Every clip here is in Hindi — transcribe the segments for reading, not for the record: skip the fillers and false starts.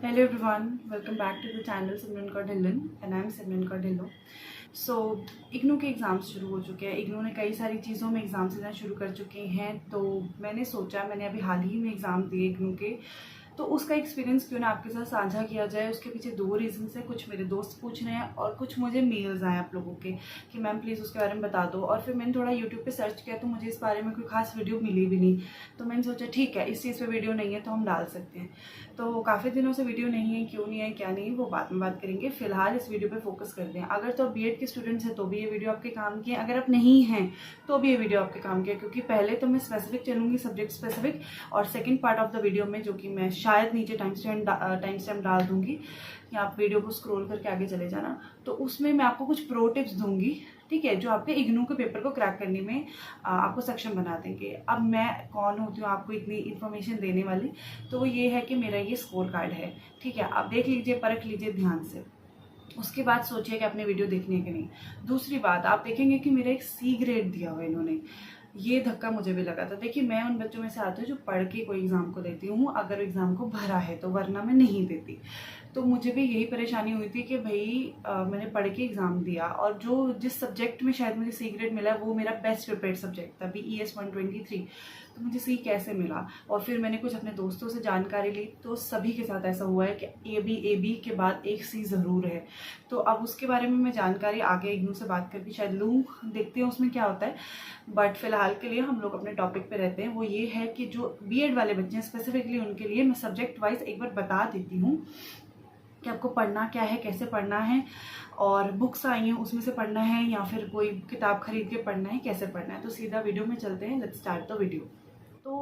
Hello everyone, welcome back to the channel Simran Kaur Dhillon and I am Simran Kaur Dhillon. सो इग्नू के एग्ज़ाम्स शुरू हो चुके हैं। इग्नू ने कई सारी चीज़ों में एग्ज़ाम्स देना शुरू कर चुके हैं। तो मैंने अभी हाल ही में एग्ज़ाम दिए इग्नू के, तो उसका एक्सपीरियंस क्यों ना आपके साथ साझा किया जाए। उसके पीछे दो रीज़न्स हैं, कुछ मेरे दोस्त पूछ रहे हैं और कुछ मुझे मेल्स आए आप लोगों के कि मैम प्लीज़ उसके बारे में बता दो। और फिर मैंने थोड़ा यूट्यूब पे सर्च किया तो मुझे इस बारे में कोई खास वीडियो मिली भी नहीं। तो मैंने सोचा ठीक है, इस चीज़ पे वीडियो नहीं है तो हम डाल सकते हैं। तो काफ़ी दिनों से वीडियो नहीं है, क्यों नहीं है क्या नहीं, वो बाद में बात करेंगे। फिलहाल इस वीडियो पे फोकस करते हैं। अगर तो आप बीएड के स्टूडेंट्स हैं तो भी ये वीडियो आपके काम की है, अगर आप नहीं हैं तो भी ये वीडियो आपके काम की है। क्योंकि पहले तो मैं स्पेसिफिक चलूँगी, सब्जेक्ट स्पेसिफिक, और second part of the video में जो कि मैं शायद नीचे टाइम स्टैम्प डाल दूंगी, या आप वीडियो को स्क्रॉल करके आगे चले जाना, तो उसमें मैं आपको कुछ प्रो टिप्स दूंगी, ठीक है, जो आपके इग्नू के पेपर को क्रैक करने में आपको सक्षम बना देंगे। अब मैं कौन होती हूँ आपको इतनी इन्फॉर्मेशन देने वाली, तो वो ये है कि मेरा ये स्कोर कार्ड है, ठीक है। आप देख लीजिए, परख लीजिए ध्यान से, उसके बाद सोचिए कि आपने वीडियो देखनी है कि नहीं। दूसरी बात, आप देखेंगे कि मेरा एक सी ग्रेड दिया हुआ है इन्होंने। ये धक्का मुझे भी लगा था। देखिए, मैं उन बच्चों में से आती हूँ जो पढ़ के कोई एग्ज़ाम को देती हूँ, अगर एग्ज़ाम को भरा है तो, वरना मैं नहीं देती। तो मुझे भी यही परेशानी हुई थी कि भाई मैंने पढ़ के एग्ज़ाम दिया और जो जिस सब्जेक्ट में शायद मुझे सी ग्रेड मिला वो मेरा बेस्ट प्रिपेयर्ड सब्जेक्ट था, BES 123, तो मुझे सी कैसे मिला। और फिर मैंने कुछ अपने दोस्तों से जानकारी ली, तो सभी के साथ ऐसा हुआ है कि AB के बाद एक सी ज़रूर है। तो अब उसके बारे में मैं जानकारी आगे इग्नू से बात करके शायद लूँ, देखते हैं उसमें क्या होता है। बट फिलहाल के लिए हम लोग अपने टॉपिक पे रहते हैं। वो ये है कि जो बीएड वाले बच्चे हैं स्पेसिफिकली उनके लिए मैं सब्जेक्ट वाइज एक बार बता देती हूँ कि आपको पढ़ना क्या है, कैसे पढ़ना है, और बुक्स आई हैं उसमें से पढ़ना है या फिर कोई किताब खरीद के पढ़ना है, कैसे पढ़ना है। तो सीधा वीडियो में चलते हैं, लेट्स स्टार्ट द वीडियो। तो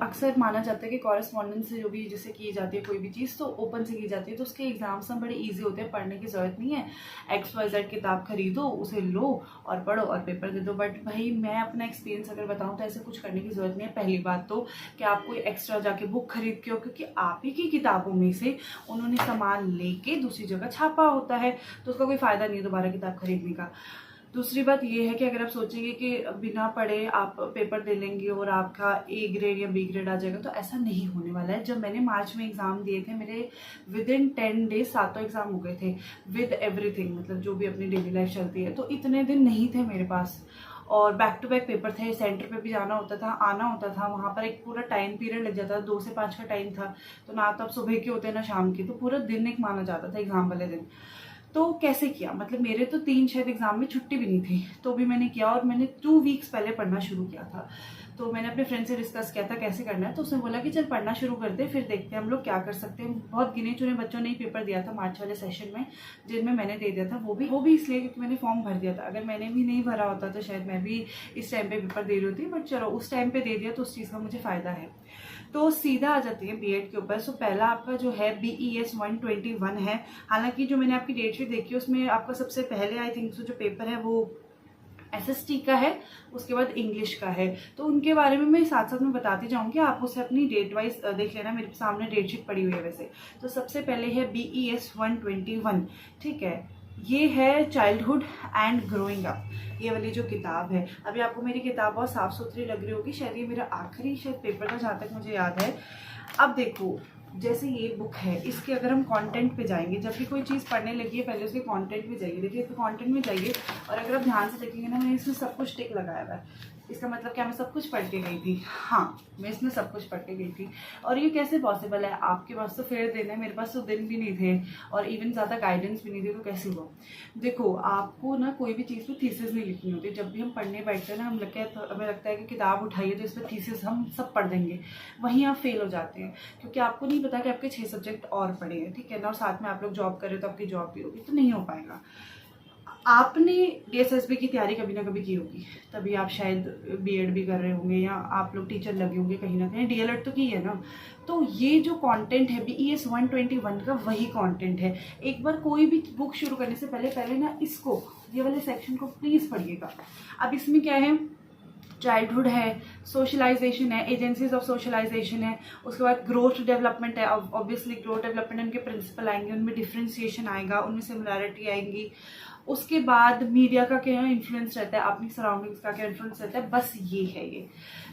अक्सर माना जाता है कि कॉरेस्पॉन्डेंस से जो भी जैसे की जाती है कोई भी चीज़, तो ओपन से की जाती है, तो उसके एग्जाम्स हम बड़े इजी होते हैं, पढ़ने की ज़रूरत नहीं है। XYZ किताब खरीदो, उसे लो और पढ़ो और पेपर दे दो। बट भाई मैं अपना एक्सपीरियंस अगर बताऊँ तो ऐसे कुछ करने की ज़रूरत नहीं है। पहली बात तो कि आप कोई एक्स्ट्रा जाके बुक खरीद के हो, क्योंकि आप ही की किताबों में से उन्होंने सामान लेके दूसरी जगह छापा होता है, तो उसका कोई फ़ायदा नहीं है दोबारा किताब खरीदने का। दूसरी बात ये है कि अगर आप सोचेंगे कि बिना पढ़े आप पेपर दे लेंगे और आपका A ग्रेड या B ग्रेड आ जाएगा, तो ऐसा नहीं होने वाला है। जब मैंने मार्च में एग्ज़ाम दिए थे, मेरे विद इन 10 डेज 7 एग्ज़ाम हो गए थे विद एवरीथिंग, मतलब जो भी अपनी डेली लाइफ चलती है। तो इतने दिन नहीं थे मेरे पास, और बैक टू बैक पेपर थे, सेंटर पे भी जाना होता था, आना होता था, वहाँ पर एक पूरा टाइम पीरियड लग जाता था, 2 से 5 का टाइम था। तो ना तो आप सुबह के होते ना शाम के, तो पूरा दिन एक माना जाता था एग्ज़ाम वाले दिन। तो कैसे किया, मतलब मेरे तो 3 शायद एग्जाम में छुट्टी भी नहीं थी, तो भी मैंने किया, और मैंने 2 वीक्स पहले पढ़ना शुरू किया था। तो मैंने अपने फ्रेंड से डिस्कस किया था कैसे करना है, तो उसने बोला कि चल पढ़ना शुरू कर दे, फिर देखते हैं हम लोग क्या कर सकते हैं। बहुत गिने चुने बच्चों ने ही पेपर दिया था मार्च वाले सेशन में, जिनमें मैंने दे दिया था। वो भी इसलिए क्योंकि मैंने फॉर्म भर दिया था। अगर मैंने भी नहीं भरा होता तो शायद मैं भी इस टाइम पे पेपर दे रही होती, बट चलो उस टाइम पे दे दिया तो उस चीज़ का मुझे फ़ायदा है। तो सीधा आ जाती है बीएड के ऊपर। सो पहला आपका जो है BES 121 है। हालांकि जो मैंने आपकी डेट शीट देखी है उसमें आपका सबसे पहले आई थिंक जो पेपर है वो SST का है, उसके बाद इंग्लिश का है। तो उनके बारे में मैं साथ साथ में बताती जाऊंगी, आप उसे अपनी डेट वाइज देख लेना, मेरे सामने डेट शीट पड़ी हुई है वैसे। तो सबसे पहले है BES 121, ठीक है। ये है चाइल्डहुड एंड ग्रोइंग अप, ये वाली जो किताब है। अभी आपको मेरी किताब बहुत साफ सुथरी लग रही होगी, शायद ये मेरा आखिरी शायद पेपर था जहाँ तक मुझे याद है। अब देखो, जैसे ये बुक है, इसके अगर हम कंटेंट पे जाएंगे, जब भी कोई चीज़ पढ़ने लगी है पहले उसके कंटेंट में जाइए। देखिए, इसके कंटेंट में जाइए और अगर आप ध्यान से देखेंगे ना, मैंने इसमें सब कुछ टिक लगाया हुआ है। इसका मतलब क्या, मैं सब कुछ पढ़ के गई थी। हाँ, मैं इसमें सब कुछ पढ़ के गई थी। और ये कैसे पॉसिबल है, आपके पास तो फेयर दिन है, मेरे पास तो दिन भी नहीं थे और इवन ज़्यादा गाइडेंस भी नहीं थी, तो कैसे हुआ। देखो, आपको ना कोई भी चीज़ पे थीसिस नहीं लिखनी होती। जब भी हम पढ़ने बैठते हैं ना, हमें लगता है कि किताब उठाइए तो इस पर थीसिस हम सब पढ़ देंगे, वहीं आप फेल हो जाते हैं। क्योंकि आपको नहीं पता कि आपके 6 सब्जेक्ट और पढ़े हैं, ठीक है ना, और साथ में आप लोग जॉब कर रहे हो तो आपकी जॉब भी होगी, तो नहीं हो पाएगा। आपने DSSB की तैयारी कभी ना कभी की होगी, तभी आप शायद बीएड भी कर रहे होंगे, या आप लोग टीचर लगे होंगे कहीं ना कहीं, DLED तो की है ना। तो ये जो कंटेंट है BES 121 का, वही कंटेंट है। एक बार कोई भी बुक शुरू करने से पहले ना इसको, ये वाले सेक्शन को प्लीज़ पढ़िएगा। अब इसमें क्या है, चाइल्डहुड है, सोशलाइजेशन है, एजेंसीज ऑफ सोशलाइजेशन है, उसके बाद ग्रोथ डेवलपमेंट है। ऑब्वियसली ग्रोथ डेवलपमेंट, उनके प्रिंसिपल आएंगे, उनमें डिफ्रेंसिएशन आएगा, उनमें सिमिलैरिटी आएंगी, उसके बाद मीडिया का क्या इन्फ्लुएंस रहता है, अपनी सराउंडिंग्स का क्या इन्फ्लुएंस रहता है, बस ये है ये।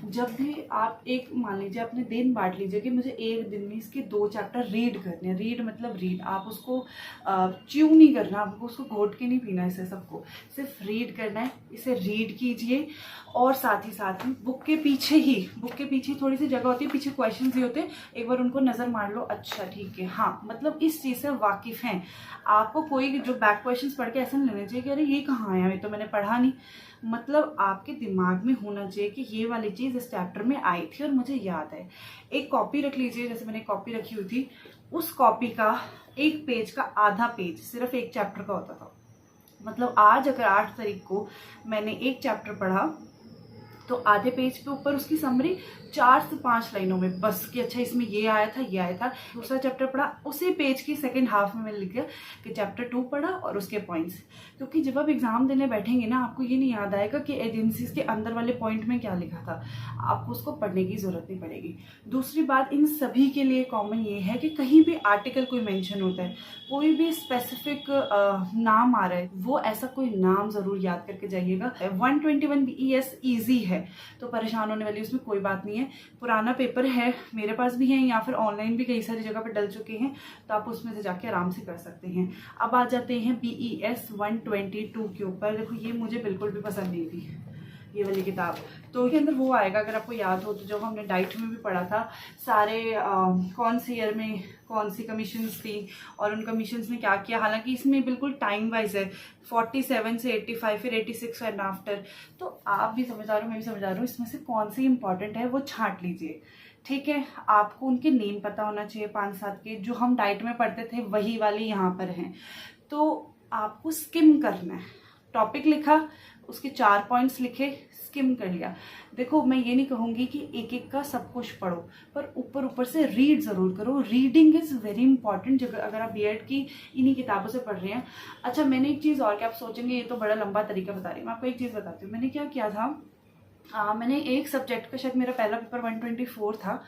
जब भी आप एक मान लीजिए अपने दिन बांट लीजिए कि मुझे एक दिन में इसके 2 चैप्टर रीड करने हैं। रीड मतलब रीड, आप उसको च्यू नहीं करना, आपको उसको घोट के नहीं पीना, इसे सबको सिर्फ रीड करना है। इसे रीड कीजिए और साथ ही बुक के पीछे थोड़ी सी जगह होती है, पीछे क्वेश्चन ही होते हैं, एक बार उनको नज़र मार लो, अच्छा ठीक है, हाँ मतलब इस चीज़ से वाकिफ़ हैं। आपको कोई जो बैक क्वेश्चंस पढ़ के ऐसा नहीं लेना चाहिए कि अरे ये कहाँ आया, ये तो मैंने पढ़ा नहीं। मतलब आपके दिमाग में होना चाहिए कि ये वाली चीज़ इस चैप्टर में आई थी और मुझे याद है। एक कॉपी रख लीजिए, जैसे मैंने कॉपी रखी हुई थी, उस कॉपी का एक पेज का आधा पेज सिर्फ एक चैप्टर का होता था। मतलब आज अगर 8 तारीख को मैंने एक चैप्टर पढ़ा तो आधे पेज के ऊपर उसकी समरी 4 से 5 लाइनों में बस, कि अच्छा इसमें ये आया था। दूसरा चैप्टर पढ़ा, उसी पेज की सेकंड हाफ में मैंने लिख दिया कि चैप्टर 2 पढ़ा और उसके पॉइंट्स। क्योंकि जब आप एग्जाम देने बैठेंगे ना, आपको ये नहीं याद आएगा कि एजेंसीज के अंदर वाले पॉइंट में क्या लिखा था, आपको उसको पढ़ने की जरूरत नहीं पड़ेगी। दूसरी बात इन सभी के लिए कॉमन ये है कि कहीं भी आर्टिकल कोई मेंशन होता है, कोई भी स्पेसिफिक नाम आ रहा है, वो ऐसा कोई नाम जरूर याद करके जाइएगा। 121 BES ईजी है तो परेशान होने वाली उसमें कोई बात नहीं है। पुराना पेपर है, मेरे पास भी है, या फिर ऑनलाइन भी कई सारी जगह पर डल चुके हैं, तो आप उसमें से जाके आराम से कर सकते हैं। अब आ जाते हैं BES 122 के ऊपर। देखो ये मुझे बिल्कुल भी पसंद नहीं थी ये वाली किताब, तो इसके अंदर वो आएगा, अगर आपको याद हो तो जब हमने डाइट में भी पढ़ा था, सारे कौन से ईयर में कौन सी कमीशंस थी और उन कमीशंस ने क्या किया। हालांकि इसमें बिल्कुल टाइम वाइज है, 47 से 85 फिर 86 एंड आफ्टर। तो आप भी समझदार हो, मैं भी समझदार हूँ, इसमें से कौन सी इंपॉर्टेंट है वो छांट लीजिए, ठीक है। आपको उनके नेम पता होना चाहिए 5-7 के, जो हम डाइट में पढ़ते थे वही वाली यहाँ पर हैं। तो आपको स्किम करना है, टॉपिक लिखा, उसके 4 पॉइंट्स लिखे, स्किम कर लिया। देखो मैं ये नहीं कहूँगी कि एक एक का सब कुछ पढ़ो, पर ऊपर से रीड ज़रूर करो। रीडिंग इज़ वेरी इंपॉर्टेंट अगर आप BEd की इन्हीं किताबों से पढ़ रहे हैं। अच्छा मैंने एक चीज़ और, क्या आप सोचेंगे ये तो बड़ा लंबा तरीका बता रही हूँ, मैं आपको एक चीज़ बताती हूँ। मैंने क्या किया था, मैंने एक सब्जेक्ट का, शायद मेरा पहला पेपर 124 था,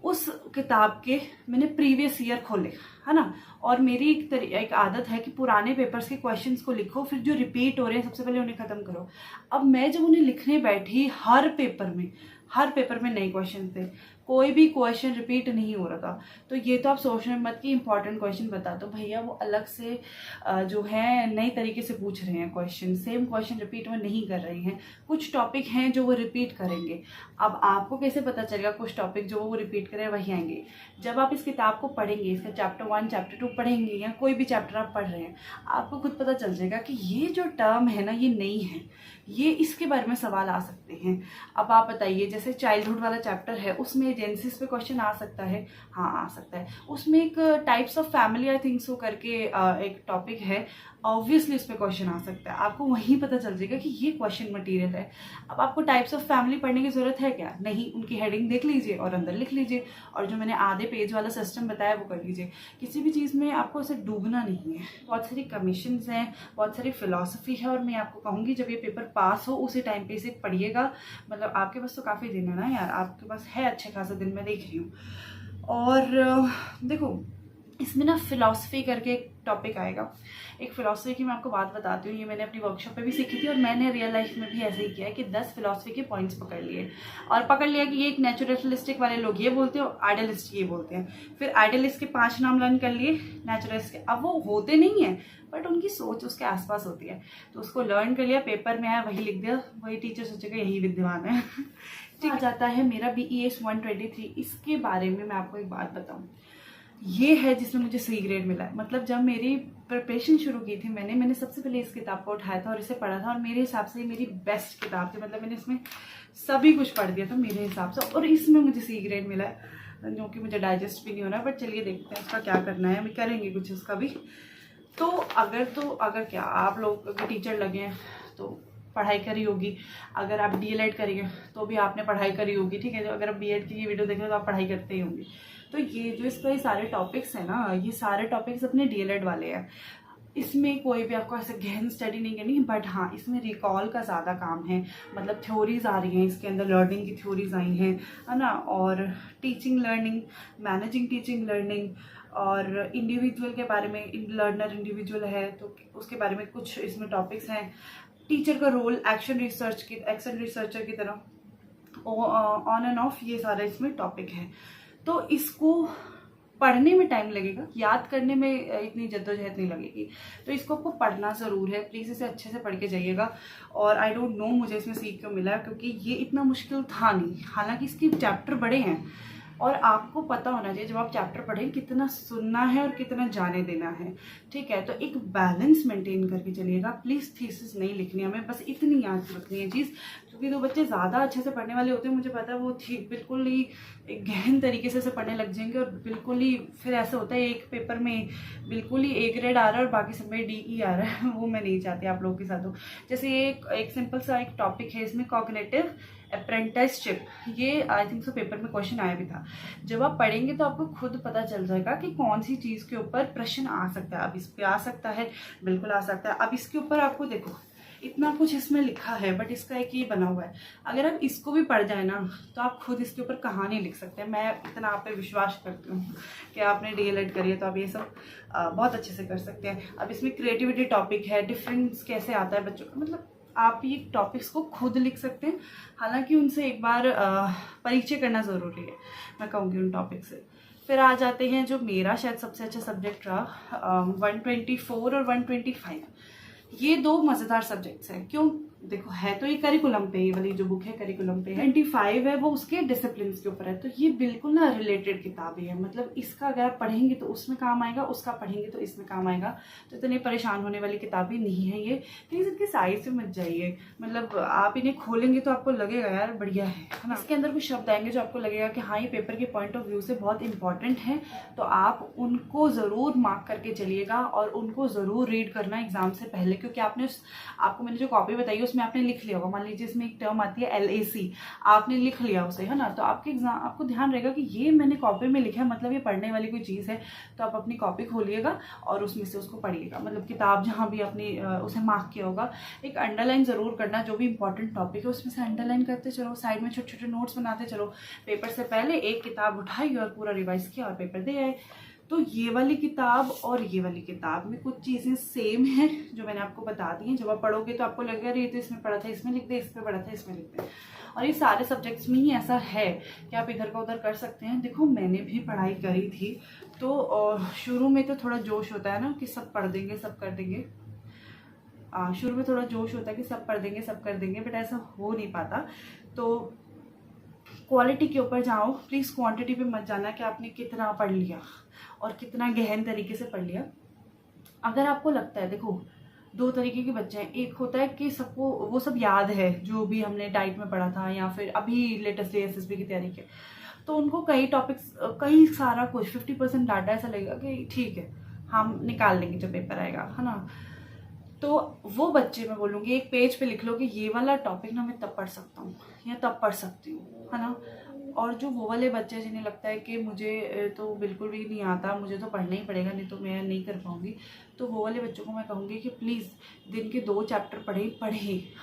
उस किताब के मैंने प्रीवियस ईयर खोले, है ना। और मेरी एक आदत है कि पुराने पेपर्स के क्वेश्चंस को लिखो, फिर जो रिपीट हो रहे हैं सबसे पहले उन्हें ख़त्म करो। अब मैं जब उन्हें लिखने बैठी, हर पेपर में नए क्वेश्चन थे, कोई भी क्वेश्चन रिपीट नहीं हो रहा था। तो ये तो आप सोचने मत कि इंपॉर्टेंट क्वेश्चन बता दो, भैया वो अलग से जो है नए तरीके से पूछ रहे हैं क्वेश्चन, सेम क्वेश्चन रिपीट में नहीं कर रहे हैं। कुछ टॉपिक हैं जो वो रिपीट करेंगे। अब आपको कैसे पता चलेगा कुछ टॉपिक जो वो रिपीट करें वही आएंगे? जब आप इस किताब को पढ़ेंगे, इसका चैप्टर 1 चैप्टर 2 पढ़ेंगे, या कोई भी चैप्टर आप पढ़ रहे हैं, आपको खुद पता चल जाएगा कि ये जो टर्म है ना ये नई है, ये इसके बारे में सवाल आ सकते हैं। अब आप बताइए, जैसे चाइल्डहुड वाला चैप्टर है उसमें एजेंसीज पे क्वेश्चन आ सकता है, हाँ आ सकता है। उसमें एक types of family I think so करके एक टॉपिक है, ऑब्वियसली उस पर क्वेश्चन आ सकता है। आपको वहीं पता चल जाएगा कि ये क्वेश्चन मटेरियल है। अब आपको टाइप्स ऑफ फैमिली पढ़ने की जरूरत है क्या? नहीं, उनकी हेडिंग देख लीजिए और अंदर लिख लीजिए, और जो मैंने आधे पेज वाला सिस्टम बताया वो कर लीजिए। किसी भी चीज़ में आपको ऐसे डूबना नहीं है। बहुत सारी कमीशंस हैं, बहुत सारी फिलॉसफी है, और मैं आपको कहूँगी जब ये पेपर पास हो उसी टाइम पे इसे पढ़िएगा। मतलब आपके पास तो काफ़ी दिन है ना यार, आपके पास है अच्छे खासा दिन, मैं देख रही हूँ। और देखो इसमें ना फिलॉसफी करके एक टॉपिक आएगा। एक फिलॉसफी की मैं आपको बात बताती हूँ, ये मैंने अपनी वर्कशॉप पे भी सीखी थी और मैंने रियल लाइफ में भी ऐसे ही किया है कि 10 फिलॉसफी के पॉइंट्स पकड़ लिए, और पकड़ लिया कि ये एक नेचुरलिस्टिक वाले लोग ये बोलते हैं और आइडियलिस्ट ये बोलते हैं। फिर आइडियलिस्ट के 5 नाम लर्न कर लिए, नेचुरलिस्ट के, अब वो होते नहीं है बट उनकी सोच उसके आसपास होती है, तो उसको लर्न कर लिया, पेपर में आया वही लिख दिया, वही टीचर सोचेगा यही विद्वान है। ठीक आ जाता है मेरा BES 123। इसके बारे में मैं आपको एक बात बताऊँ, ये है जिसमें मुझे C ग्रेड मिला है। मतलब जब मेरी प्रिपरेशन शुरू की थी मैंने सबसे पहले इस किताब को उठाया था और इसे पढ़ा था, और मेरे हिसाब से मेरी बेस्ट किताब थी। मतलब मैंने इसमें सभी कुछ पढ़ दिया था मेरे हिसाब से, और इसमें मुझे C ग्रेड मिला है, जो कि मुझे डाइजेस्ट भी नहीं हो रहा है। बट चलिए देखते हैं उसका क्या करना है, हम करेंगे कुछ उसका भी। तो अगर क्या आप लोग अगर टीचर लगे हैं तो पढ़ाई करी होगी, अगर आप DLED करेंगे तो भी आपने पढ़ाई करी होगी, ठीक है। तो अगर आप BEd की ये वीडियो देख रहे हो तो आप पढ़ाई करते ही होंगे। तो ये जो इसका ये सारे टॉपिक्स हैं ना, ये सारे टॉपिक्स अपने DLED वाले हैं। इसमें कोई भी आपको ऐसे गहन स्टडी नहीं करनी, बट हाँ इसमें रिकॉल का ज़्यादा काम है, मतलब थ्योरीज आ रही हैं इसके अंदर, लर्निंग की थ्योरीज आई हैं, है ना, और teaching learning, managing teaching learning, और इंडिविजुअल के बारे में, लर्नर इंडिविजुअल है तो उसके बारे में कुछ इसमें टॉपिक्स हैं, टीचर का रोल एक्शन रिसर्चर की तरह, ऑन एंड ऑफ, ये सारा इसमें टॉपिक है। तो इसको पढ़ने में टाइम लगेगा, याद करने में इतनी जद्दोजहद नहीं लगेगी, तो इसको आपको पढ़ना ज़रूर है। प्लीज़ इसे अच्छे से पढ़ के जाइएगा। और आई डोंट नो मुझे इसमें सीख क्यों मिला, क्योंकि ये इतना मुश्किल था नहीं, हालांकि इसके चैप्टर बड़े हैं और आपको पता होना चाहिए जब आप चैप्टर पढ़ें कितना सुनना है और कितना जाने देना है, ठीक है। तो एक बैलेंस मेंटेन करके चलिएगा। प्लीज़ थीसिस नहीं लिखनी हमें, बस इतनी याद रखनी है चीज़, क्योंकि जो बच्चे ज़्यादा अच्छे से पढ़ने वाले होते हैं, मुझे पता है वो बिल्कुल ही गहन तरीके से पढ़ने लग जाएंगे, और बिल्कुल ही फिर ऐसा होता है एक पेपर में बिल्कुल ही A ग्रेड आ रहा है और बाकी सब में DE आ रहा है। वो मैं नहीं चाहती आप लोगों के साथ हो। जैसे एक सिंपल सा एक टॉपिक है इसमें, कॉग्निटिव अप्रेंटिसशिप, ये आई थिंक सो पेपर में क्वेश्चन आया भी था। जब आप पढ़ेंगे तो आपको खुद पता चल जाएगा कि कौन सी चीज़ के ऊपर प्रश्न आ सकता है। अब इस पे आ सकता है, बिल्कुल आ सकता है। अब इसके ऊपर आपको देखो इतना कुछ इसमें लिखा है, बट इसका एक ये बना हुआ है, अगर आप इसको भी पढ़ जाए ना तो आप खुद इसके ऊपर कहानी लिख सकते हैं। मैं इतना आप पे विश्वास करती हूँ कि आपने DLED करी है तो आप ये सब बहुत अच्छे से कर सकते हैं। अब इसमें क्रिएटिविटी टॉपिक है, डिफरेंस कैसे आता है बच्चों का, मतलब आप ये टॉपिक्स को खुद लिख सकते हैं। हालांकि उनसे एक बार परिचय करना ज़रूरी है, मैं कहूँगी उन टॉपिक से। फिर आ जाते हैं जो मेरा शायद सबसे अच्छा सब्जेक्ट रहा, 124 और 125। ये दो मज़ेदार सब्जेक्ट्स हैं। क्यों? देखो है तो ये करिकुलम पे, ये वाली जो बुक है करिकुलम पे है। 25 है वो उसके डिसिप्लिन के ऊपर है, तो ये बिल्कुल ना रिलेटेड किताब है। मतलब इसका अगर आप पढ़ेंगे तो उसमें काम आएगा, उसका पढ़ेंगे तो इसमें काम आएगा। तो इतनी परेशान होने वाली किताबें नहीं है ये। प्लीज़ इनकी साइज से मत जाइए, मतलब आप इन्हें खोलेंगे तो आपको लगेगा यार बढ़िया है ना। इसके अंदर कुछ शब्द आएंगे जो आपको लगेगा कि हाँ ये पेपर के पॉइंट ऑफ व्यू से बहुत इंपॉर्टेंट है, तो आप उनको ज़रूर मार्क करके चलिएगा और उनको ज़रूर रीड करना एग्जाम से पहले, क्योंकि आपको मैंने जो कॉपी बताई उसमें आपने लिख लिया होगा। मान लीजिए इसमें एक टर्म आती है LAC, आपने लिख लिया उसे, है ना, तो आपके एग्जाम आपको ध्यान रहेगा कि ये मैंने कॉपी में लिखा है, मतलब ये पढ़ने वाली कोई चीज़ है। तो आप अपनी कॉपी खोलिएगा और उसमें से उसको पढ़िएगा, मतलब किताब जहाँ भी अपनी उसे मार्क किया होगा। एक अंडरलाइन ज़रूर करना, जो भी इंपॉर्टेंट टॉपिक है उसमें से अंडरलाइन करते चलो, साइड में छोटे छोटे नोट्स बनाते चलो। पेपर से पहले एक किताब उठाई और पूरा रिवाइज किया और पेपर दे आए। तो ये वाली किताब और ये वाली किताब में कुछ चीज़ें सेम हैं जो मैंने आपको बता दी हैं। जब आप पढ़ोगे तो आपको लगेगा ये तो इसमें पढ़ा था इसमें लिख दे, इसमें पढ़ा था इसमें लिख दे। और ये सारे सब्जेक्ट्स में ही ऐसा है कि आप इधर का उधर कर सकते हैं। देखो मैंने भी पढ़ाई करी थी, तो शुरू में तो थोड़ा जोश होता है ना कि सब पढ़ देंगे सब कर देंगे। शुरू में थोड़ा जोश होता है कि सब पढ़ देंगे सब कर देंगे, बट ऐसा हो नहीं पाता। तो क्वालिटी के ऊपर जाओ, प्लीज़ क्वांटिटी पे मत जाना कि आपने कितना पढ़ लिया और कितना गहन तरीके से पढ़ लिया। अगर आपको लगता है, देखो दो तरीके के बच्चे हैं, एक होता है कि सबको वो सब याद है जो भी हमने डाइट में पढ़ा था या फिर अभी लेटेस्टली SSB की तैयारी की, तो उनको कई टॉपिक्स कई सारा कुछ 50% डाटा ऐसा लगेगा कि ठीक है हम निकाल लेंगे जब पेपर आएगा, है ना। तो वो बच्चे मैं बोलूँगी एक पेज पे लिख लो कि ये वाला टॉपिक ना मैं तब पढ़ सकता हूँ या तब पढ़ सकती हूँ, है ना। और जो वो वाले बच्चे जिन्हें लगता है कि मुझे तो बिल्कुल भी नहीं आता, मुझे तो पढ़ना ही पड़ेगा नहीं तो मैं नहीं कर पाऊँगी, तो वो वाले बच्चों को मैं कहूँगी कि प्लीज़ दिन के 2 चैप्टर पढ़े,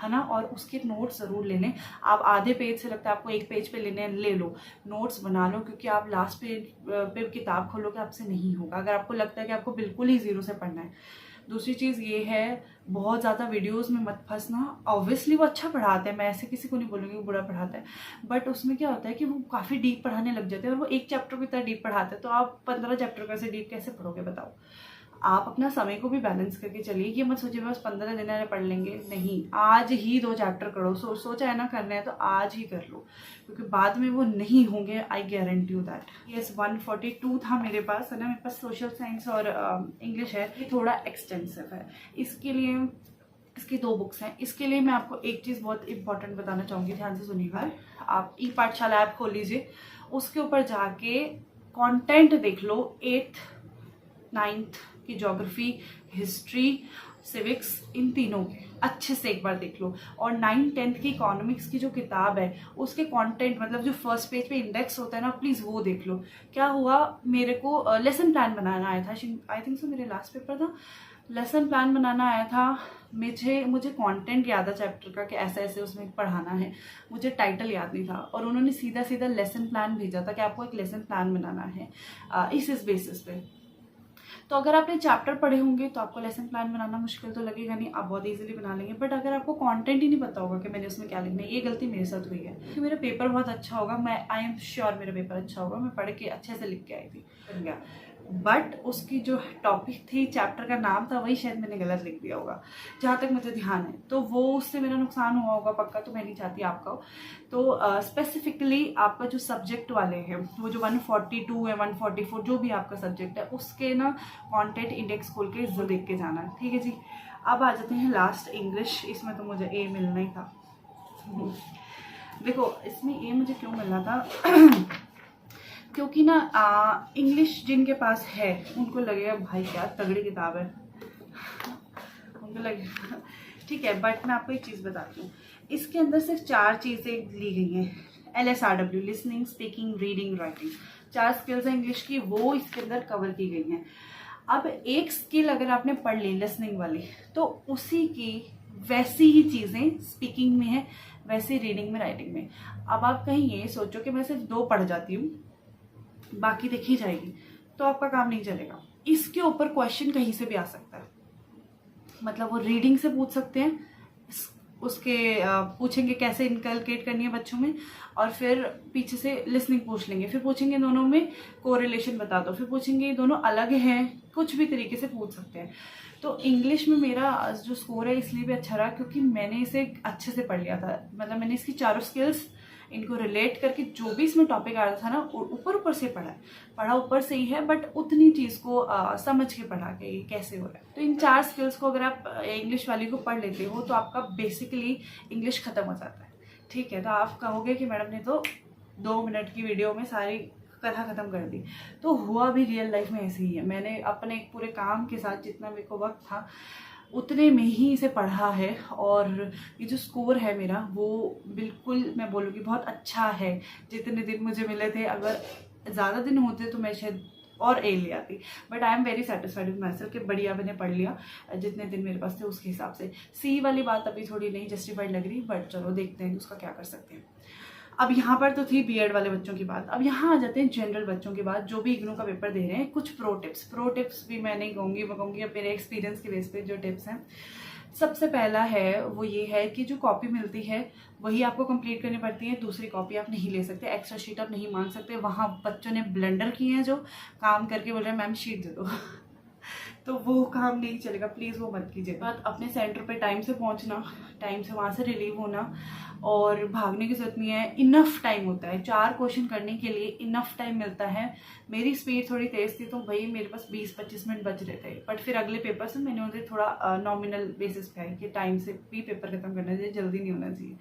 है ना, और उसके नोट्स ज़रूर ले लें। आप आधे पेज से लगता है आपको एक पेज पे लेने ले लो, नोट्स बना लो, क्योंकि आप लास्ट पेज पे किताब खोलोगे आपसे नहीं होगा अगर आपको लगता है कि आपको बिल्कुल ही ज़ीरो से पढ़ना है। दूसरी चीज़ ये है, बहुत ज़्यादा वीडियोस में मत फंसना। ऑब्वियसली वो अच्छा पढ़ाते हैं, मैं ऐसे किसी को नहीं बोलूँगी वो बुरा पढ़ाता है, बट उसमें क्या होता है कि वो काफ़ी डीप पढ़ाने लग जाते हैं और वो एक चैप्टर को इतना डीप पढ़ाते हैं, तो आप 15 चैप्टर कैसे डीप कैसे पढ़ोगे बताओ। आप अपना समय को भी बैलेंस करके चलिए। ये मत सोचिए बस 15 दिन पढ़ लेंगे, नहीं, आज ही 2 चैप्टर करो। सोचा है ना करना है तो आज ही कर लो, क्योंकि बाद में वो नहीं होंगे, I guarantee you that. Yes 142 था मेरे पास, है ना, मेरे पास सोशल साइंस और इंग्लिश है, ये थोड़ा एक्सटेंसिव है। इसके लिए इसकी 2 बुक्स हैं। इसके लिए मैं आपको एक चीज़ बहुत इंपॉर्टेंट बताना चाहूँगी, ध्यान से सुनिएगा। आप ई पाठशाला ऐप खोल लीजिए, उसके ऊपर जाके कंटेंट देख लो 8th 9th की ज्योग्राफी, हिस्ट्री, सिविक्स, इन तीनों के अच्छे से एक बार देख लो। और 9th 10th की इकोनॉमिक्स की जो किताब है उसके कंटेंट, मतलब जो फर्स्ट पेज पे इंडेक्स होता है ना, प्लीज़ वो देख लो। क्या हुआ, मेरे को लेसन प्लान बनाना आया था, आई थिंक सो मेरे लास्ट पेपर था, लेसन प्लान बनाना आया था। मुझे कंटेंट याद है चैप्टर का कि ऐसे ऐसे उसमें पढ़ाना है, मुझे टाइटल याद नहीं था और उन्होंने सीधा सीधा लेसन प्लान भेजा था कि आपको एक लेसन प्लान बनाना है इस बेसिस पे। तो अगर आपने चैप्टर पढ़े होंगे तो आपको लेसन प्लान बनाना मुश्किल तो लगेगा नहीं, आप बहुत इजीली बना लेंगे। बट अगर आपको कंटेंट ही नहीं पता होगा कि मैंने उसमें क्या लिखना है, ये गलती मेरे साथ हुई है कि मेरा पेपर बहुत अच्छा होगा, मैं आई एम श्योर मेरा पेपर अच्छा होगा, मैं पढ़ के अच्छे से लिख के आई थी, बन गया। बट उसकी जो टॉपिक थी, चैप्टर का नाम था, वही शायद मैंने गलत लिख दिया होगा जहाँ तक मुझे ध्यान है। तो वो उससे मेरा नुकसान हुआ होगा पक्का, तो मैं नहीं चाहती आपका हो। तो स्पेसिफिकली आपका जो सब्जेक्ट वाले हैं, वो जो 142 है 144 जो भी आपका सब्जेक्ट है, उसके ना कंटेंट इंडेक्स खोल के जरूर देख के जाना है, ठीक है जी। अब आ जाते हैं लास्ट इंग्लिश। इसमें तो मुझे ए मिलना ही था। देखो इसमें ए मुझे क्यों मिलना था क्योंकि ना इंग्लिश जिनके पास है उनको लगेगा भाई क्या तगड़ी किताब है, उनको लगेगा ठीक है। बट मैं आपको एक चीज़ बताती हूँ, इसके अंदर सिर्फ 4 चीज़ें ली गई हैं। LSRW, listening, speaking, reading, writing, 4 skills हैं इंग्लिश की, वो इसके अंदर कवर की गई हैं। अब एक स्किल अगर आपने पढ़ ली लिसनिंग वाली, तो उसी की वैसी ही चीज़ें स्पीकिंग में है, वैसे रीडिंग में, राइटिंग में। अब आप कहीं ये सोचो कि मैं सिर्फ 2 पढ़ जाती हूँ, बाकी देखी जाएगी, तो आपका काम नहीं चलेगा। इसके ऊपर क्वेश्चन कहीं से भी आ सकता है, मतलब वो रीडिंग से पूछ सकते हैं, उसके पूछेंगे कैसे इनकलकेट करनी है बच्चों में, और फिर पीछे से लिसनिंग पूछ लेंगे, फिर पूछेंगे दोनों में कोरिलेशन बता दो, फिर पूछेंगे ये दोनों अलग हैं, कुछ भी तरीके से पूछ सकते हैं। तो इंग्लिश में मेरा जो स्कोर है इसलिए भी अच्छा रहा क्योंकि मैंने इसे अच्छे से पढ़ लिया था, मतलब मैंने इसकी 4 स्किल्स इनको रिलेट करके जो भी इसमें टॉपिक आ रहा था ना, ऊपर से पढ़ा ऊपर से ही है, बट उतनी चीज़ को समझ के पढ़ा के ये कैसे हो रहा है। तो इन 4 स्किल्स को अगर आप इंग्लिश वाली को पढ़ लेते हो तो आपका बेसिकली इंग्लिश खत्म हो जाता है, ठीक है। तो आप कहोगे कि मैडम ने तो 2 मिनट की वीडियो में सारी कथा खत्म कर दी, तो हुआ भी रियल लाइफ में ऐसे ही है। मैंने अपने पूरे काम के साथ जितना मेरे को वक्त था उतने में ही इसे पढ़ा है, और ये जो स्कोर है मेरा वो बिल्कुल मैं बोलूँगी बहुत अच्छा है। जितने दिन मुझे मिले थे, अगर ज़्यादा दिन होते तो मैं शायद और ए ले आती, but I am very satisfied with my self कि बढ़िया मैंने पढ़ लिया जितने दिन मेरे पास थे उसके हिसाब से। सी वाली बात अभी थोड़ी नहीं जस्टिफाइड लग रही, बट चलो देखते हैं उसका क्या कर सकते हैं। अब यहाँ पर तो थी बीएड वाले बच्चों की बात, अब यहाँ आ जाते हैं जनरल बच्चों की बात जो भी इग्नू का पेपर दे रहे हैं। कुछ प्रो टिप्स भी मैं नहीं कहूँगी, मैं कहूँगी अब मेरे एक्सपीरियंस के बेस पे जो टिप्स हैं। सबसे पहला है वो ये है कि जो कॉपी मिलती है वही आपको कंप्लीट करनी पड़ती है, दूसरी कॉपी आप नहीं ले सकते, एक्स्ट्रा शीट आप नहीं मांग सकते। वहाँ बच्चों ने ब्लंडर किए हैं जो काम करके बोल रहे हैं मैम शीट दे दो तो वो काम नहीं चलेगा, प्लीज़ वो मत कीजिए। बात अपने सेंटर पे टाइम से पहुंचना, टाइम से वहाँ से रिलीव होना, और भागने की जरूरत नहीं है, इनफ टाइम होता है 4 क्वेश्चन करने के लिए, इनफ टाइम मिलता है। मेरी स्पीड थोड़ी तेज़ थी तो भाई मेरे पास 20-25 मिनट बच रहे थे, बट फिर अगले पेपर से मैंने उन्हें थोड़ा नॉमिनल बेसिस पे आई कि टाइम से भी पेपर खत्म करना चाहिए, जल्दी नहीं होना चाहिए।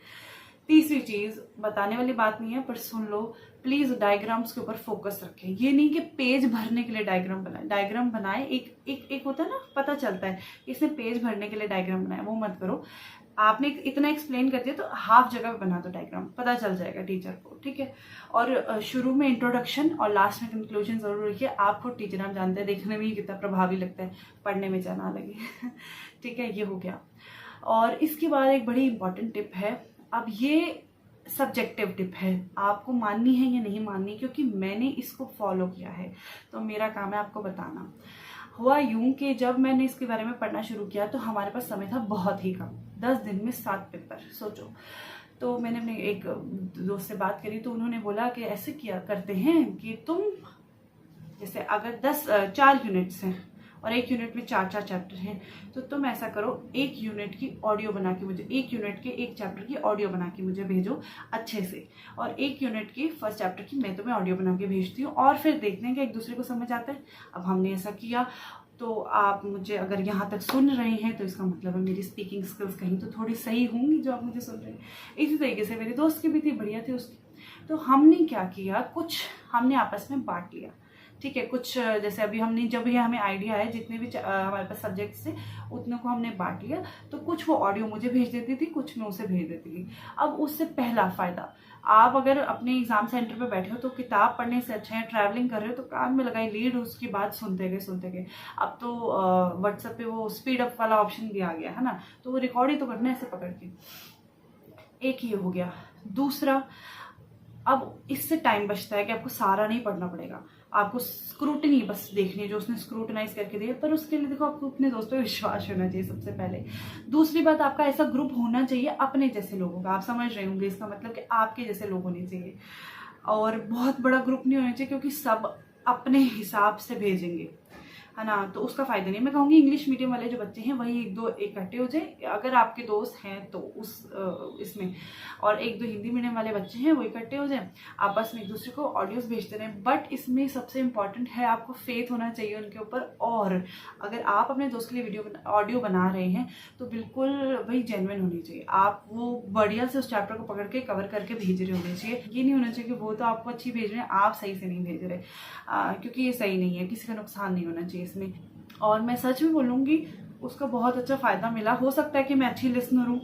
तीसरी चीज़ बताने वाली बात नहीं है पर सुन लो प्लीज़, डायग्राम्स के ऊपर फोकस रखें। ये नहीं कि पेज भरने के लिए डायग्राम बनाए, डायग्राम बनाए एक होता है ना, पता चलता है इसने पेज भरने के लिए डायग्राम बनाया, वो मत करो। आपने इतना एक्सप्लेन कर दिया तो हाफ जगह बना दो डायग्राम, पता चल जाएगा टीचर को, ठीक है। और शुरू में इंट्रोडक्शन और लास्ट में कंक्लूजन जरूर रखिए। आप खुद टीचर, आप जानते हैं देखने में ही कितना प्रभावी लगता है, पढ़ने में जाना लगे ठीक है, ये हो गया। और इसके बाद एक बड़ी इंपॉर्टेंट टिप है, अब ये सब्जेक्टिव टिप है, आपको माननी है या नहीं माननी, क्योंकि मैंने इसको फॉलो किया है तो मेरा काम है आपको बताना। हुआ यूं कि जब मैंने इसके बारे में पढ़ना शुरू किया तो हमारे पास समय था बहुत ही कम, 10 दिन में 7 पेपर, सोचो। तो मैंने अपने एक दोस्त से बात करी तो उन्होंने बोला कि ऐसे किया करते हैं कि तुम जैसे अगर 4 यूनिट्स हैं और 1 यूनिट में 4 चैप्टर हैं, तो तुम ऐसा करो 1 यूनिट की ऑडियो बना के मुझे, 1 यूनिट के 1 चैप्टर की ऑडियो बना के मुझे भेजो अच्छे से, और 1 यूनिट की फर्स्ट चैप्टर की मैं तुम्हें ऑडियो बना के भेजती हूँ, और फिर देखते हैं कि एक दूसरे को समझ आता है। अब हमने ऐसा किया, तो आप मुझे अगर यहाँ तक सुन रहे हैं तो इसका मतलब है मेरी स्पीकिंग स्किल्स कहीं तो थोड़ी सही होंगी जो आप मुझे सुन रहे हैं। इसी तरीके से मेरे दोस्त की भी थी, बढ़िया थी उसकी। तो हमने क्या किया, कुछ हमने आपस में बांट लिया, ठीक है। कुछ जैसे अभी हमने जब ये हमें आइडिया है, जितने भी हमारे पास सब्जेक्ट्स थे उतने को हमने बांट लिया, तो कुछ वो ऑडियो मुझे भेज देती थी, कुछ मैं उसे भेज देती थी। अब उससे पहला फ़ायदा, आप अगर अपने एग्जाम सेंटर पे बैठे हो तो किताब पढ़ने से अच्छा है, ट्रैवलिंग कर रहे हो तो कान में लगाई लीड, उसकी बात सुनते गए। अब तो व्हाट्सएप पे वो स्पीड अप वाला ऑप्शन भी आ गया है ना, तो वो रिकॉर्ड ही तो करना है ऐसे पकड़ के। एक ये हो गया। दूसरा, अब इससे टाइम बचता है कि आपको सारा नहीं पढ़ना पड़ेगा, आपको स्क्रूटनी बस देखनी है जो उसने स्क्रूटनाइज करके दिया, पर उसके लिए देखो आपको अपने दोस्तों पे विश्वास होना चाहिए सबसे पहले। दूसरी बात, आपका ऐसा ग्रुप होना चाहिए अपने जैसे लोगों का, आप समझ रहे होंगे इसका मतलब कि आपके जैसे लोग होने चाहिए, और बहुत बड़ा ग्रुप नहीं होना चाहिए क्योंकि सब अपने हिसाब से भेजेंगे, है ना, तो उसका फायदा नहीं। मैं कहूँगी इंग्लिश मीडियम वाले जो बच्चे हैं वही एक दो इकट्ठे हो जाए, अगर आपके दोस्त हैं तो उस इसमें, और एक दो हिंदी मीडियम वाले बच्चे हैं वो इकट्ठे हो जाए, आपस में एक दूसरे को ऑडियोज भेजते रहें। बट इसमें सबसे इम्पॉर्टेंट है आपको फेथ होना चाहिए उनके ऊपर, और अगर आप अपने दोस्त के लिए ऑडियो बना रहे हैं तो बिल्कुल वही जेन्युइन होनी चाहिए, आप वो बढ़िया से उस चैप्टर को पकड़ के कवर करके भेज रहे होने चाहिए। ये नहीं होना चाहिए कि वो तो आपको अच्छी भेज रहे हैं, आप सही से नहीं भेज रहे, क्योंकि ये सही नहीं है, किसी का नुकसान नहीं होना चाहिए इसमें। और मैं सच में बोलूँगी उसका बहुत अच्छा फ़ायदा मिला। हो सकता है कि मैं अच्छी लिसनर हूँ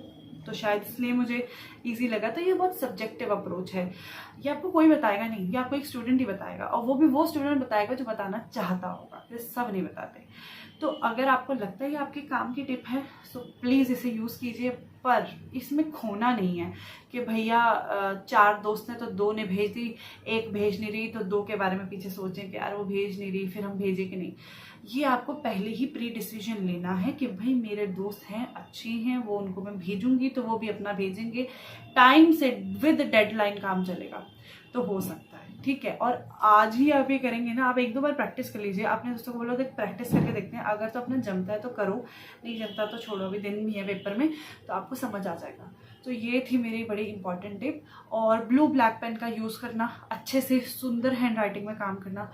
तो शायद इसलिए मुझे इजी लगा। तो ये बहुत सब्जेक्टिव अप्रोच है, ये आपको कोई बताएगा नहीं, ये आपको एक स्टूडेंट ही बताएगा, और वो भी वो स्टूडेंट बताएगा जो बताना चाहता होगा, ये सब नहीं बताते। तो अगर आपको लगता है ये आपके काम की टिप है तो प्लीज़ इसे यूज़ कीजिए, पर इसमें खोना नहीं है कि भैया 4 दोस्त हैं तो 2 ने भेज दी, एक भेज नहीं रही तो 2 के बारे में पीछे सोचें कि यार वो भेज नहीं रही, फिर हम भेजें कि नहीं। ये आपको पहले ही प्री डिसीजन लेना है कि भाई मेरे दोस्त हैं, अच्छे हैं, वो उनको मैं भेजूंगी तो वो भी अपना भेजेंगे, टाइम से विद डेडलाइन काम चलेगा तो हो सकता है, ठीक है। और आज ही आप ये करेंगे ना, आप 1-2 बार प्रैक्टिस कर लीजिए, अपने दोस्तों को बोलो देख प्रैक्टिस करके देखते हैं, अगर तो अपना जमता है तो करो, नहीं जमता तो छोड़ो, अभी दिन भी है पेपर में तो आपको समझ आ जाएगा। तो ये थी मेरी बड़ी इंपॉर्टेंट टिप। और ब्लू ब्लैक पेन का यूज़ करना, अच्छे से सुंदर हैंड राइटिंग में काम करना।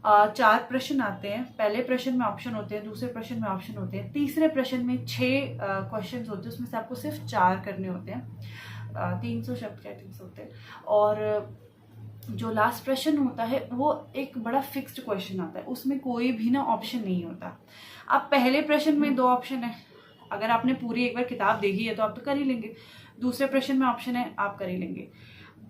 4 प्रश्न आते हैं, पहले प्रश्न में ऑप्शन होते हैं, दूसरे प्रश्न में ऑप्शन होते हैं, तीसरे प्रश्न में 6 क्वेश्चन होते हैं, उसमें से आपको सिर्फ 4 करने होते हैं, 300 शब्द के 300 होते हैं। और जो लास्ट प्रश्न होता है वो एक बड़ा फिक्स्ड क्वेश्चन आता है, उसमें कोई भी ना ऑप्शन नहीं होता। अब पहले प्रश्न में 2 ऑप्शन है, अगर आपने पूरी एक बार किताब देखी है तो आप तो कर ही लेंगे, दूसरे प्रश्न में ऑप्शन है आप कर ही लेंगे,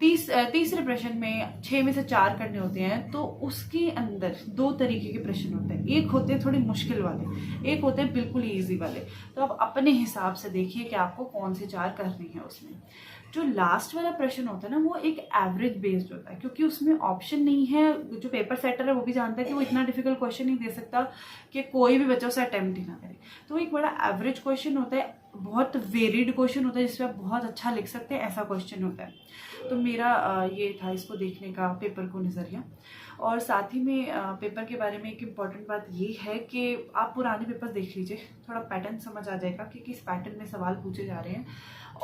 तीसरे प्रश्न में 6 में से 4 करने होते हैं, तो उसके अंदर 2 तरीके के प्रश्न होते हैं, एक होते हैं थोड़े मुश्किल वाले, एक होते हैं बिल्कुल ईजी वाले। तो आप अपने हिसाब से देखिए कि आपको कौन से 4 करने हैं। उसमें जो लास्ट वाला प्रश्न होता है ना वो एक एवरेज बेस्ड होता है, क्योंकि उसमें ऑप्शन नहीं है। जो पेपर सेटर है वो भी जानता है कि वो इतना डिफिकल्ट क्वेश्चन नहीं दे सकता कि कोई भी बच्चा उसे अटेम्प्ट ही ना करे, तो एक बड़ा एवरेज क्वेश्चन होता है, बहुत वेरिड क्वेश्चन होता है जिसमें आप बहुत अच्छा लिख सकते हैं, ऐसा क्वेश्चन होता है। तो मेरा ये था इसको देखने का पेपर को नज़रिया। और साथ ही में पेपर के बारे में एक इम्पॉर्टेंट बात ये है कि आप पुराने पेपर देख लीजिए, थोड़ा पैटर्न समझ आ जाएगा कि किस पैटर्न में सवाल पूछे जा रहे हैं।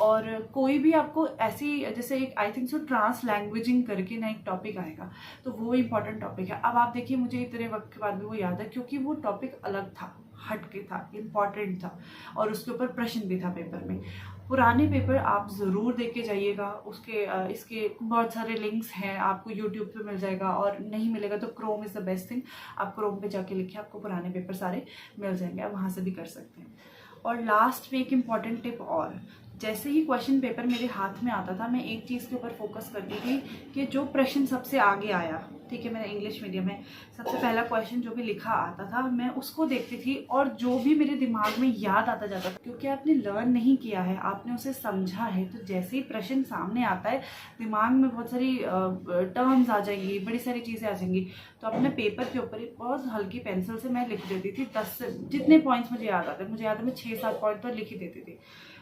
और कोई भी आपको ऐसी, जैसे एक आई थिंक सो ट्रांस लैंग्वेजिंग करके ना एक टॉपिक आएगा, तो वो इंपॉर्टेंट टॉपिक है। अब आप देखिए मुझे इतने वक्त के बाद भी वो याद है, क्योंकि वो टॉपिक अलग था, हटके था, इम्पॉर्टेंट था, और उसके ऊपर प्रश्न भी था पेपर में। पुराने पेपर आप ज़रूर देख के जाइएगा, उसके इसके बहुत सारे लिंक्स हैं, आपको यूट्यूब पे मिल जाएगा, और नहीं मिलेगा तो Chrome is the best thing, आप क्रोम पे जाके लिखिए, आपको पुराने पेपर सारे मिल जाएंगे, आप वहाँ से भी कर सकते हैं। और लास्ट में एक इम्पॉर्टेंट टिप और, जैसे ही क्वेश्चन पेपर मेरे हाथ में आता था, मैं एक चीज़ के ऊपर फोकस करती थी कि जो प्रश्न सबसे आगे आया, ठीक है, मेरा इंग्लिश मीडियम है, सबसे पहला क्वेश्चन जो भी लिखा आता था मैं उसको देखती थी, और जो भी मेरे दिमाग में याद आता जाता था, क्योंकि आपने लर्न नहीं किया है, आपने उसे समझा है, तो जैसे ही प्रश्न सामने आता है दिमाग में बहुत सारी टर्म्स आ जाएंगी, बड़ी सारी चीज़ें आ जाएंगी। तो अपने पेपर के ऊपर बहुत हल्की पेंसिल से मैं लिख देती थी, 10 जितने पॉइंट्स मुझे याद आते, मुझे याद है मैं 6-7 पॉइंट तो लिख ही देती थी,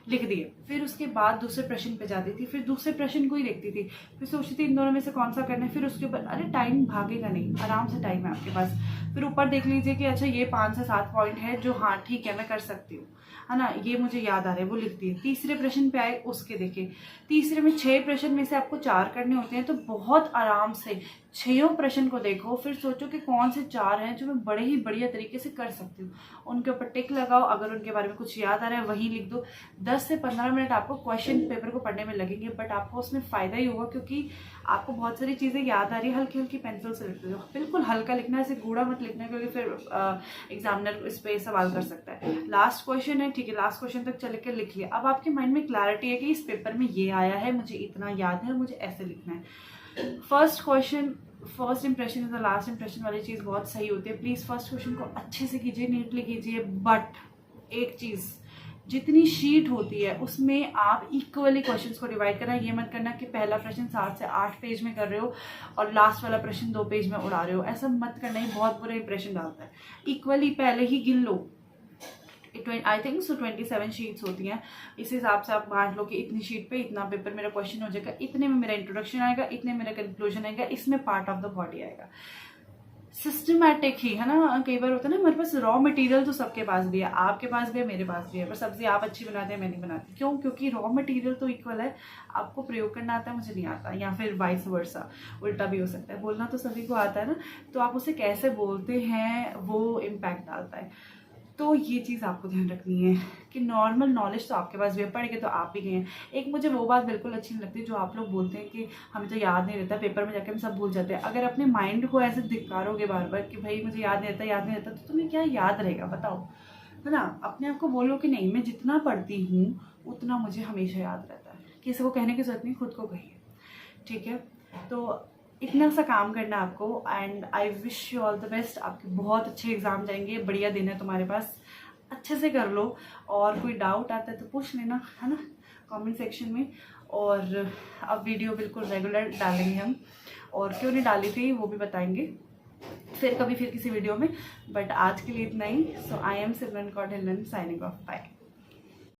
लिख दिए। फिर उसके बाद दूसरे प्रश्न पे जाती थी, फिर दूसरे प्रश्न को ही देखती थी, फिर सोचती थी इन दोनों में से कौन सा करना है, फिर उसके ऊपर, अरे टाइम भागेगा नहीं, आराम से टाइम है आपके पास, फिर ऊपर देख लीजिए कि अच्छा ये 5 से 7 पॉइंट है जो हाँ ठीक है मैं कर सकती हूँ, है ना, ये मुझे याद आ रहा है, वो लिख दिए। तीसरे प्रश्न पे आए, उसके देखे, तीसरे में 6 प्रश्न में से आपको 4 करने होते हैं, तो बहुत आराम से 6 प्रश्न को देखो, फिर सोचो कि कौन से 4 हैं जो मैं बड़े ही बढ़िया तरीके से कर सकती हूँ, उनके ऊपर टिक लगाओ। अगर उनके बारे में कुछ याद आ रहा है वहीं लिख दो। 10 से 15 मिनट आपको क्वेश्चन पेपर को पढ़ने में लगेंगे, बट आपको उसमें फ़ायदा ही होगा क्योंकि आपको बहुत सारी चीज़ें याद आ रही है। हल्की हल्की पेंसिल से लिख दो, बिल्कुल हल्का लिखना है, ऐसे गूढ़ा मत लिखना है क्योंकि फिर एग्जामिनर इस पर सवाल कर सकता है। लास्ट क्वेश्चन है, ठीक है, लास्ट क्वेश्चन तक चल के लिख लिया। अब आपके माइंड में क्लैरिटी है कि इस पेपर में ये आया है, मुझे इतना याद है, मुझे ऐसे लिखना है। First impression is the last impression वाली चीज़ बहुत सही होती है। प्लीज़ फर्स्ट क्वेश्चन को अच्छे से कीजिए, नीटली कीजिए। बट एक चीज़, जितनी शीट होती है उसमें आप इक्वली क्वेश्चंस को डिवाइड करना। ये मत करना कि पहला प्रश्न 7 से 8 पेज में कर रहे हो और लास्ट वाला प्रश्न 2 पेज में उड़ा रहे हो। ऐसा मत करना, ये बहुत बुरा इंप्रेशन डालता है। इक्वली पहले ही गिन लो। आई थिंक सो 27 शीट्स होती हैं। इस हिसाब से आप बांट लो कि इतनी शीट पे इतना पेपर मेरा क्वेश्चन हो जाएगा, इतने में मेरा इंट्रोडक्शन आएगा, इतने मेरा कंक्लूजन आएगा, इसमें पार्ट ऑफ द बॉडी आएगा। सिस्टमैटिक ही है ना। कई बार होता है ना हमारे पास रॉ मटेरियल तो सबके पास भी है, आपके पास भी है, मेरे पास भी है, पर सब्जी आप अच्छी बनाते हैं, मैं नहीं बनाती। क्यों? क्योंकि रॉ मटेरियल तो इक्वल है। आपको प्रयोग करना आता है, मुझे नहीं आता, या फिर वाइस वर्सा, उल्टा भी हो सकता है। बोलना तो सभी को आता है ना, तो आप उसे कैसे बोलते हैं वो इम्पैक्ट डालता है। तो ये चीज़ आपको ध्यान रखनी है कि नॉर्मल नॉलेज तो आपके पास भी है, पढ़ के तो आप भी गए हैं। एक मुझे वो बात बिल्कुल अच्छी नहीं लगती जो आप लोग बोलते हैं कि हमें तो याद नहीं रहता, पेपर में जाके हम सब भूल जाते हैं। अगर अपने माइंड को ऐसे धिक्कारोगे बार बार कि भाई मुझे याद नहीं रहता, याद नहीं रहता, तो तुम्हें क्या याद रहेगा बताओ, है ना। अपने आप को बोलो कि नहीं, मैं जितना पढ़ती हूँ उतना मुझे हमेशा याद रहता है। किसी को कहने की जरूरत नहीं, खुद को कहिए, ठीक है। तो इतना सा काम करना आपको, and I wish you all the best. आपके बहुत अच्छे एग्जाम जाएंगे, बढ़िया दिन है तुम्हारे पास, अच्छे से कर लो। और कोई डाउट आता है तो पूछ लेना, है ना, कमेंट सेक्शन में। और अब वीडियो बिल्कुल रेगुलर डालेंगे हम, और क्यों नहीं डाली थी वो भी बताएंगे फिर किसी वीडियो में। बट आज के लिए इतना ही। So I am Simran Kaur Dhillon, signing off, bye.